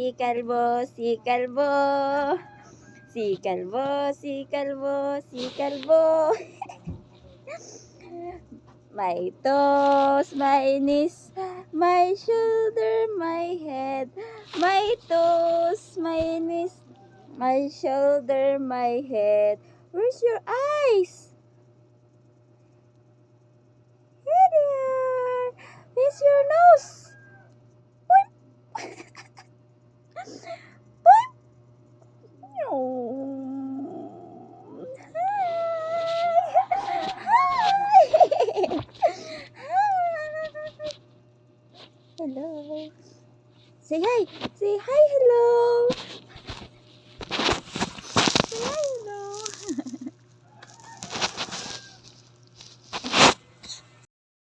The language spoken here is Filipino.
si kalbo, si kalbo. Si kalbo, si kalbo, si kalbo. My toes, my knees, my shoulder, my head. My toes, my knees, my shoulder, my head. Where's your eyes? Here they are. Where's your nose? Boing. Boing. Oh. Hi. Hello. Say hi. Say hi, hello.